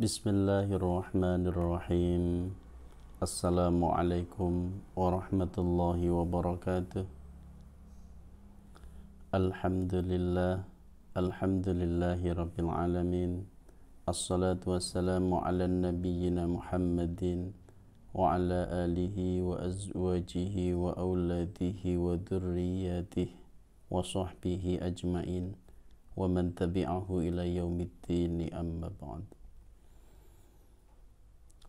Bismillahirrahmanirrahim. Assalamualaikum warahmatullahi wabarakatuh. Alhamdulillah, alhamdulillahi rabbil alamin. Assalatu wassalamu ala nabiyyina Muhammadin wa ala alihi wa azwajihi wa auladihi wa dhurriyyatihi wa sahbihi ajmain wa man tabi'ahu ila yaumiddin, amma ba'd.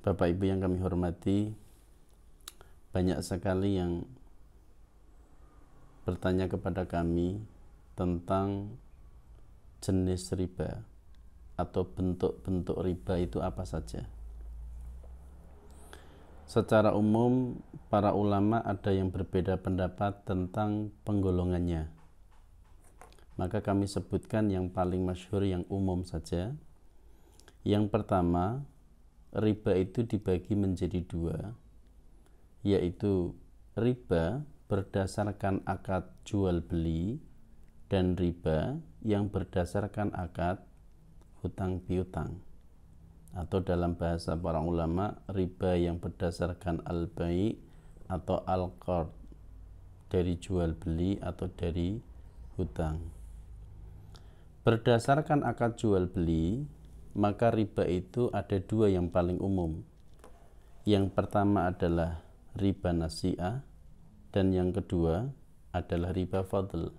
Bapak Ibu yang kami hormati, banyak sekali yang bertanya kepada kami tentang jenis riba atau bentuk-bentuk riba itu apa saja. Secara umum, para ulama ada yang berbeda pendapat tentang penggolongannya. Maka kami sebutkan yang paling masyhur, yang umum saja. Yang pertama, riba itu dibagi menjadi dua, yaitu riba berdasarkan akad jual beli dan riba yang berdasarkan akad hutang piutang, atau dalam bahasa para ulama, riba yang berdasarkan al-bai' atau al-qard, dari jual beli atau dari hutang. Berdasarkan akad jual beli, maka riba itu ada dua yang paling umum. Yang pertama adalah riba nasi'ah, dan yang kedua adalah riba fadl.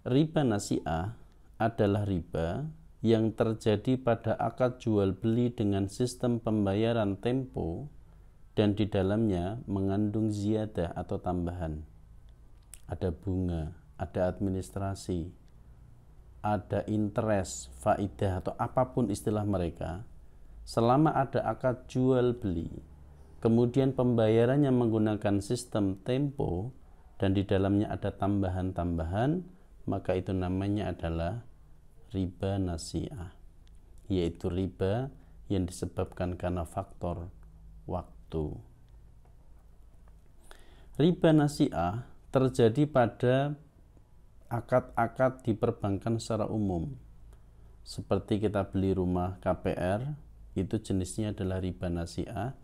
Riba nasi'ah adalah riba yang terjadi pada akad jual beli dengan sistem pembayaran tempo dan di dalamnya mengandung ziyadah atau tambahan. Ada bunga, ada administrasi, ada interest, faidah, atau apapun istilah mereka. Selama ada akad jual beli, kemudian pembayarannya menggunakan sistem tempo dan di dalamnya ada tambahan-tambahan, maka itu namanya adalah riba nasi'ah, yaitu riba yang disebabkan karena faktor waktu. Riba nasi'ah terjadi pada akad-akad di perbankan secara umum. Seperti kita beli rumah KPR, itu jenisnya adalah riba nasi'ah,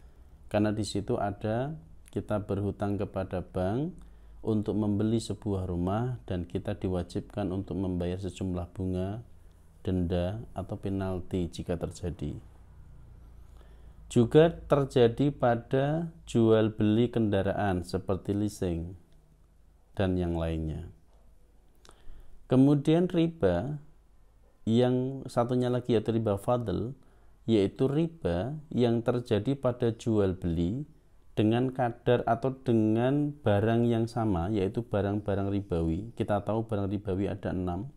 karena di situ ada kita berhutang kepada bank untuk membeli sebuah rumah dan kita diwajibkan untuk membayar sejumlah bunga, denda, atau penalti jika terjadi. Juga terjadi pada jual beli kendaraan seperti leasing dan yang lainnya. Kemudian riba yang satunya lagi yaitu riba fadl, yaitu riba yang terjadi pada jual beli dengan kadar atau dengan barang yang sama, yaitu barang-barang ribawi. Kita tahu barang ribawi ada 6.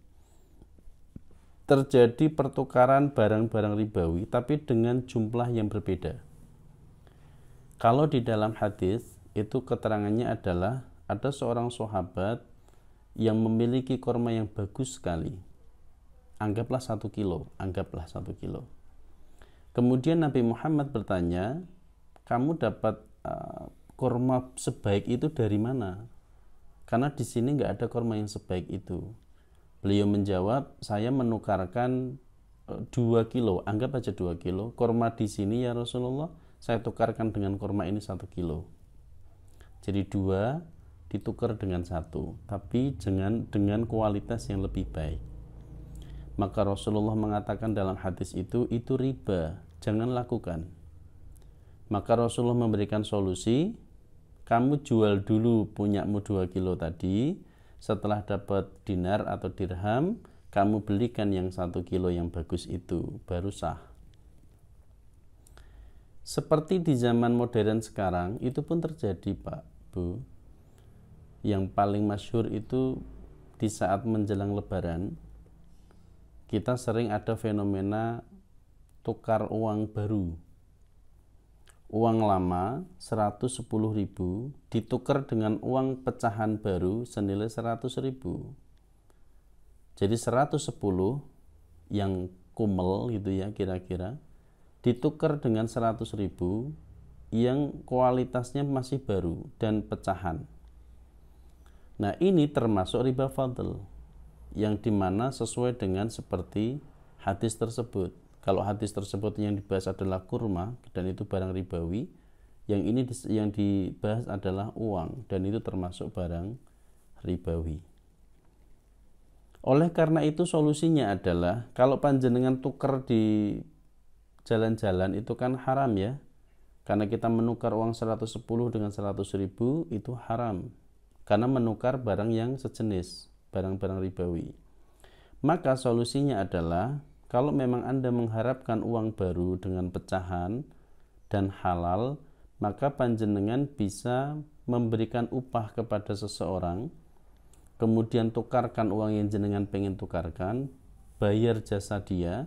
Terjadi pertukaran barang-barang ribawi tapi dengan jumlah yang berbeda. Kalau di dalam hadis itu keterangannya adalah ada seorang sahabat yang memiliki korma yang bagus sekali, anggaplah 1 kilo. Kemudian Nabi Muhammad bertanya, kamu dapat korma sebaik itu dari mana? Karena di sini nggak ada korma yang sebaik itu. Beliau menjawab, saya menukarkan 2 kilo, anggap aja 2 kilo korma di sini ya Rasulullah, saya tukarkan dengan korma ini 1 kilo. Jadi 2 ditukar dengan 1, tapi dengan kualitas yang lebih baik. Maka Rasulullah mengatakan dalam hadis itu riba, jangan lakukan. Maka Rasulullah memberikan solusi, kamu jual dulu punyamu 2 kilo tadi, setelah dapat dinar atau dirham, kamu belikan yang 1 kilo yang bagus itu, baru sah. Seperti di zaman modern sekarang, itu pun terjadi Pak, Bu. Yang paling masyhur itu di saat menjelang lebaran, kita sering ada fenomena tukar uang baru. Uang lama 110.000 ditukar dengan uang pecahan baru senilai 100.000. Jadi 110 yang kumel gitu ya kira-kira, ditukar dengan 100.000 yang kualitasnya masih baru dan pecahan. Nah, ini termasuk riba fadl, yang dimana sesuai dengan seperti hadis tersebut. Kalau hadis tersebut yang dibahas adalah kurma dan itu barang ribawi, yang ini yang dibahas adalah uang dan itu termasuk barang ribawi. Oleh karena itu solusinya adalah kalau panjenengan tuker di jalan-jalan itu kan haram ya. Karena kita menukar uang 110 dengan 100.000 itu haram. Karena menukar barang yang sejenis, barang-barang ribawi. Maka solusinya adalah kalau memang Anda mengharapkan uang baru dengan pecahan dan halal, maka panjenengan bisa memberikan upah kepada seseorang, kemudian tukarkan uang yang jenengan pengen tukarkan, bayar jasa dia,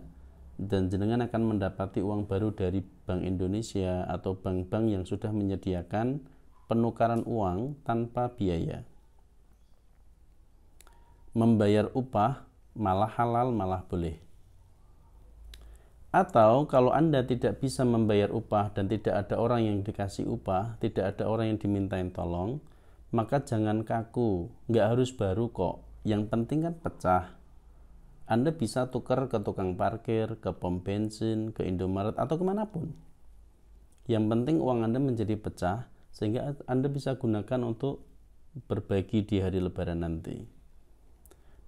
dan jenengan akan mendapati uang baru dari Bank Indonesia atau bank-bank yang sudah menyediakan penukaran uang tanpa biaya. Membayar upah malah halal, malah boleh. Atau kalau Anda tidak bisa membayar upah dan tidak ada orang yang dikasih upah, tidak ada orang yang dimintain tolong, maka jangan kaku, nggak harus baru kok. Yang penting kan pecah. Anda bisa tukar ke tukang parkir, ke pom bensin, ke Indomaret, atau kemanapun. Yang penting uang Anda menjadi pecah, sehingga Anda bisa gunakan untuk berbagi di hari Lebaran nanti.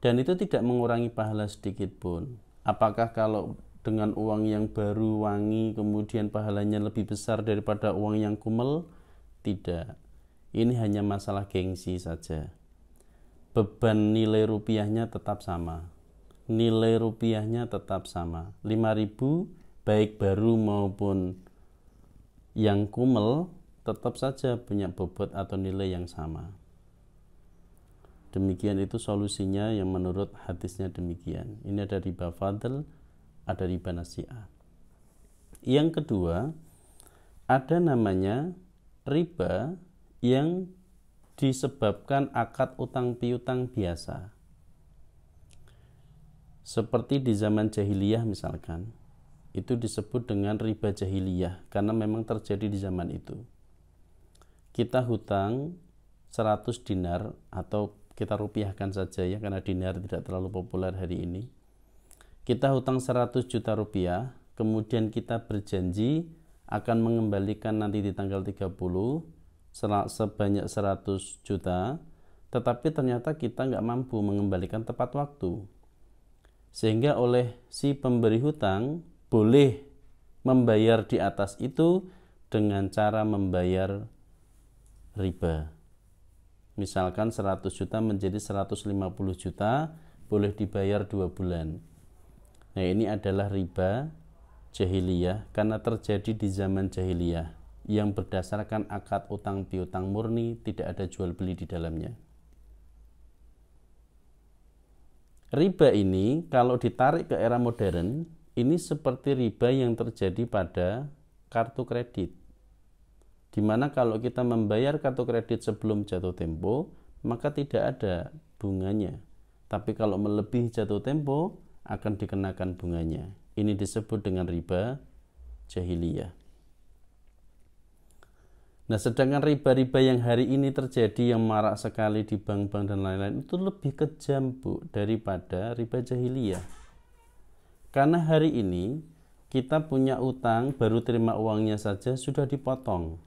Dan itu tidak mengurangi pahala sedikit pun. Apakah kalau dengan uang yang baru, wangi, kemudian pahalanya lebih besar daripada uang yang kumel? Tidak. Ini hanya masalah gengsi saja. Beban nilai rupiahnya tetap sama. Nilai rupiahnya tetap sama. 5.000 baik baru maupun yang kumel tetap saja punya bobot atau nilai yang sama. Demikian itu solusinya yang menurut hadisnya demikian. Ini ada riba fadl, ada riba nasi'ah. Yang kedua, ada namanya riba yang disebabkan akad utang piutang biasa. Seperti di zaman jahiliyah misalkan, itu disebut dengan riba jahiliyah karena memang terjadi di zaman itu. Kita hutang 100 dinar atau kita rupiahkan saja ya, karena dinar tidak terlalu populer hari ini. Kita hutang 100 juta rupiah, kemudian kita berjanji akan mengembalikan nanti di tanggal 30 sebanyak 100 juta, tetapi ternyata kita nggak mampu mengembalikan tepat waktu. Sehingga oleh si pemberi hutang boleh membayar di atas itu dengan cara membayar riba. Misalkan 100 juta menjadi 150 juta, boleh dibayar 2 bulan. Nah, ini adalah riba jahiliyah karena terjadi di zaman jahiliyah yang berdasarkan akad utang piutang murni, tidak ada jual beli di dalamnya. Riba ini kalau ditarik ke era modern, ini seperti riba yang terjadi pada kartu kredit. Dimana kalau kita membayar kartu kredit sebelum jatuh tempo, maka tidak ada bunganya. Tapi kalau melebihi jatuh tempo, akan dikenakan bunganya. Ini disebut dengan riba jahiliyah. Nah, sedangkan riba-riba yang hari ini terjadi yang marak sekali di bank-bank dan lain-lain itu lebih kejam, Bu, daripada riba jahiliyah. Karena hari ini kita punya utang, baru terima uangnya saja sudah dipotong.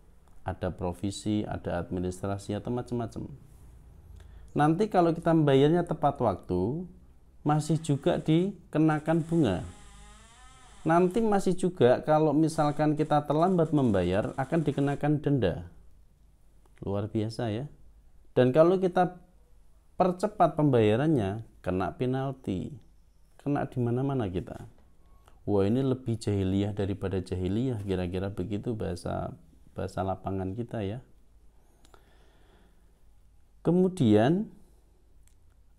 Ada provisi, ada administrasi atau macam-macam. Nanti kalau kita membayarnya tepat waktu, masih juga dikenakan bunga. Nanti masih juga kalau misalkan kita terlambat membayar akan dikenakan denda. Luar biasa ya. Dan kalau kita percepat pembayarannya kena penalti. Kena di mana-mana kita. Wah, ini lebih jahiliyah daripada jahiliyah, kira-kira begitu bahasa lapangan kita ya. Kemudian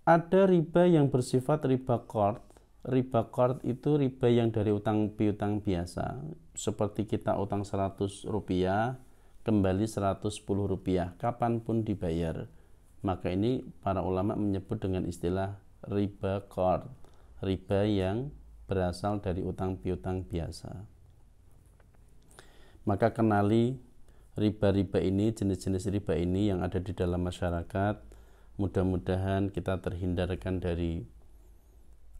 ada riba yang bersifat riba qard. Riba qard itu riba yang dari utang piutang biasa, seperti kita utang 100 rupiah kembali 110 rupiah kapanpun dibayar. Maka ini para ulama menyebut dengan istilah riba qard, riba yang berasal dari utang piutang biasa. Maka kenali riba-riba ini, jenis-jenis riba ini yang ada di dalam masyarakat. Mudah-mudahan kita terhindarkan dari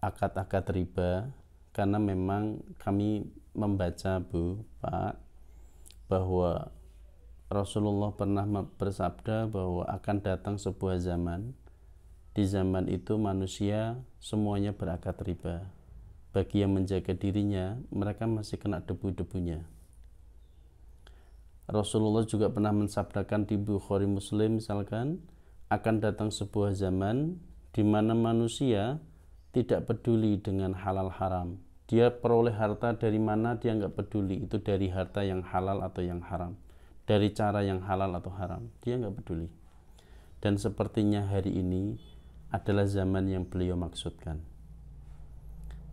akad-akad riba, karena memang kami membaca Pak, bahwa Rasulullah pernah bersabda bahwa akan datang sebuah zaman, di zaman itu manusia semuanya berakad riba. Bagi yang menjaga dirinya, mereka masih kena debu-debunya. Rasulullah juga pernah mensabdakan di Bukhari Muslim misalkan, akan datang sebuah zaman di mana manusia tidak peduli dengan halal haram. Dia peroleh harta dari mana dia nggak peduli, itu dari harta yang halal atau yang haram, dari cara yang halal atau haram, dia nggak peduli. Dan sepertinya hari ini adalah zaman yang beliau maksudkan.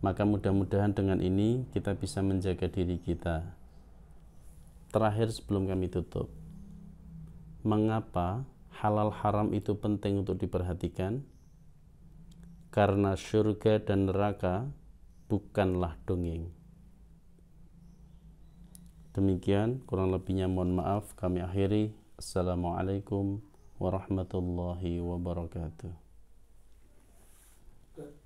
Maka mudah-mudahan dengan ini kita bisa menjaga diri kita. Terakhir sebelum kami tutup, mengapa halal haram itu penting untuk diperhatikan? Karena surga dan neraka bukanlah dongeng. Demikian, kurang lebihnya mohon maaf, kami akhiri. Assalamualaikum warahmatullahi wabarakatuh.